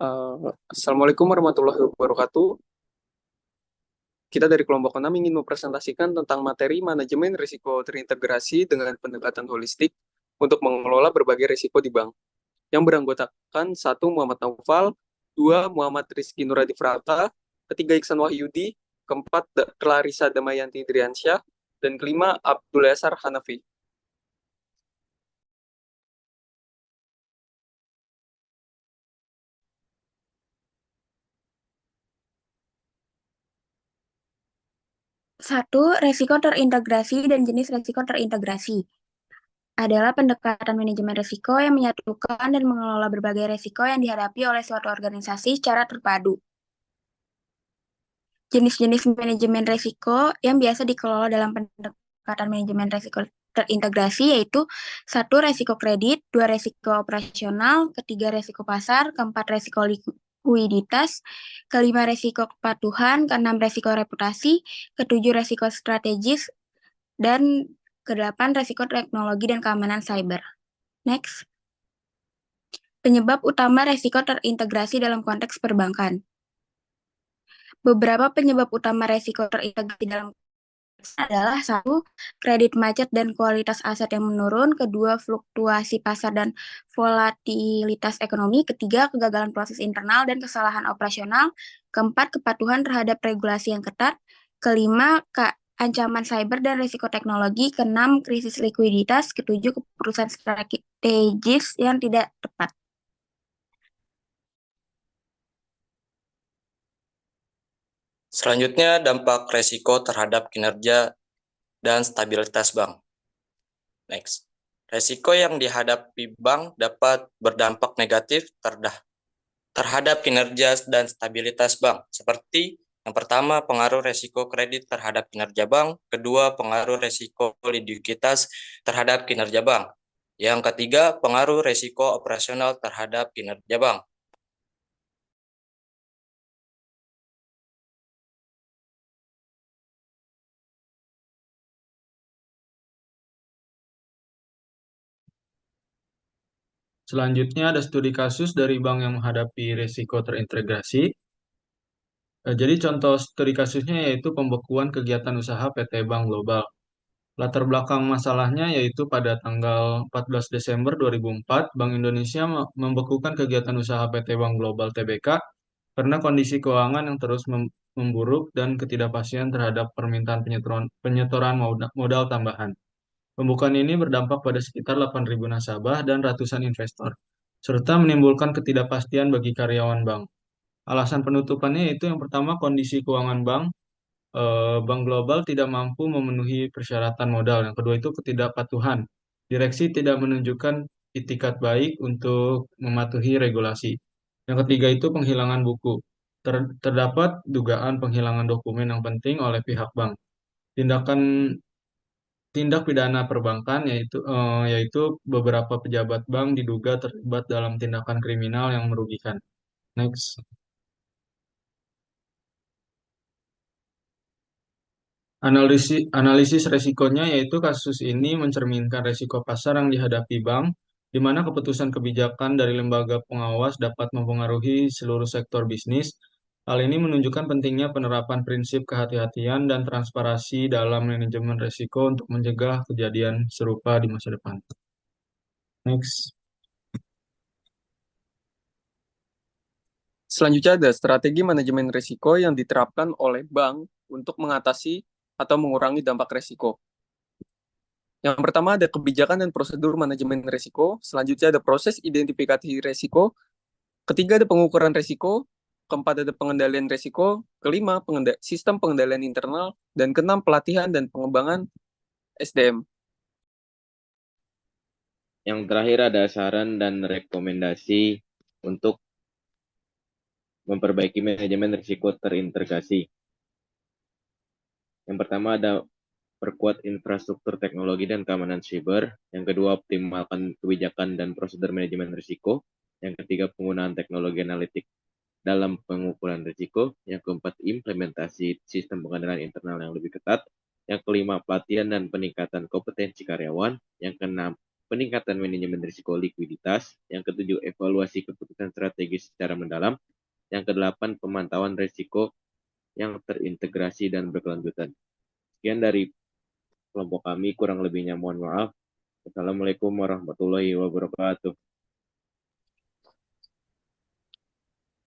Assalamualaikum warahmatullahi wabarakatuh. Kita dari kelompok 6 ingin mempresentasikan tentang materi manajemen risiko terintegrasi dengan pendekatan holistik untuk mengelola berbagai risiko di bank. Yang beranggotakan satu Muhammad Naufal, dua Muhammad Rizky Nuradi Frata, ketiga Iksan Wahyudi, keempat Clarissa Damayanti Driansyah, dan kelima Abdul Yasar Hanafi. Satu, resiko terintegrasi dan jenis resiko terintegrasi adalah pendekatan manajemen risiko yang menyatukan dan mengelola berbagai risiko yang dihadapi oleh suatu organisasi secara terpadu. Jenis-jenis manajemen risiko yang biasa dikelola dalam pendekatan manajemen risiko terintegrasi yaitu satu, resiko kredit, dua, resiko operasional, ketiga, resiko pasar, keempat, resiko likuiditas, kelima, resiko kepatuhan, keenam, resiko reputasi, ketujuh, resiko strategis, dan kedelapan, resiko teknologi dan keamanan cyber. Next. Penyebab utama resiko terintegrasi dalam konteks perbankan. Beberapa penyebab utama resiko terintegrasi dalam adalah satu, kredit macet dan kualitas aset yang menurun, kedua, fluktuasi pasar dan volatilitas ekonomi, ketiga, kegagalan proses internal dan kesalahan operasional, keempat, kepatuhan terhadap regulasi yang ketat, kelima, ancaman cyber dan risiko teknologi, keenam, krisis likuiditas, ketujuh, keputusan strategis yang tidak tepat. Selanjutnya, dampak resiko terhadap kinerja dan stabilitas bank. Next. Resiko yang dihadapi bank dapat berdampak negatif terhadap kinerja dan stabilitas bank, seperti yang pertama, pengaruh resiko kredit terhadap kinerja bank, kedua, pengaruh resiko likuiditas terhadap kinerja bank, yang ketiga, pengaruh resiko operasional terhadap kinerja bank. Selanjutnya ada studi kasus dari bank yang menghadapi risiko terintegrasi. Jadi contoh studi kasusnya yaitu pembekuan kegiatan usaha PT Bank Global. Latar belakang masalahnya yaitu pada tanggal 14 Desember 2004, Bank Indonesia membekukan kegiatan usaha PT Bank Global Tbk karena kondisi keuangan yang terus memburuk dan ketidakpastian terhadap permintaan penyetoran modal tambahan. Pembukaan ini berdampak pada sekitar 8.000 nasabah dan ratusan investor, serta menimbulkan ketidakpastian bagi karyawan bank. Alasan penutupannya yaitu yang pertama kondisi keuangan bank. Bank Global tidak mampu memenuhi persyaratan modal. Yang kedua itu ketidakpatuhan. Direksi tidak menunjukkan itikat baik untuk mematuhi regulasi. Yang ketiga itu penghilangan buku. Terdapat dugaan penghilangan dokumen yang penting oleh pihak bank. Tindak pidana perbankan yaitu beberapa pejabat bank diduga terlibat dalam tindakan kriminal yang merugikan. Next. Analisis resikonya yaitu kasus ini mencerminkan resiko pasar yang dihadapi bank, di mana keputusan kebijakan dari lembaga pengawas dapat mempengaruhi seluruh sektor bisnis. Hal ini menunjukkan pentingnya penerapan prinsip kehati-hatian dan transparansi dalam manajemen resiko untuk mencegah kejadian serupa di masa depan. Next. Selanjutnya ada strategi manajemen risiko yang diterapkan oleh bank untuk mengatasi atau mengurangi dampak risiko. Yang pertama ada kebijakan dan prosedur manajemen risiko, selanjutnya ada proses identifikasi risiko, ketiga ada pengukuran risiko, keempat ada pengendalian risiko, kelima sistem pengendalian internal, dan keenam pelatihan dan pengembangan SDM. Yang terakhir ada saran dan rekomendasi untuk memperbaiki manajemen risiko terintegrasi. Yang pertama ada perkuat infrastruktur teknologi dan keamanan cyber. Yang kedua, optimalkan kebijakan dan prosedur manajemen risiko. Yang ketiga, penggunaan teknologi analitik dalam pengukuran risiko. Yang keempat, implementasi sistem pengendalian internal yang lebih ketat. Yang kelima, pelatihan dan peningkatan kompetensi karyawan. Yang keenam, peningkatan manajemen risiko likuiditas. Yang ketujuh, evaluasi keputusan strategis secara mendalam. Yang kedelapan, pemantauan risiko yang terintegrasi dan berkelanjutan. Sekian dari kelompok kami, kurang lebihnya mohon maaf. Assalamualaikum warahmatullahi wabarakatuh.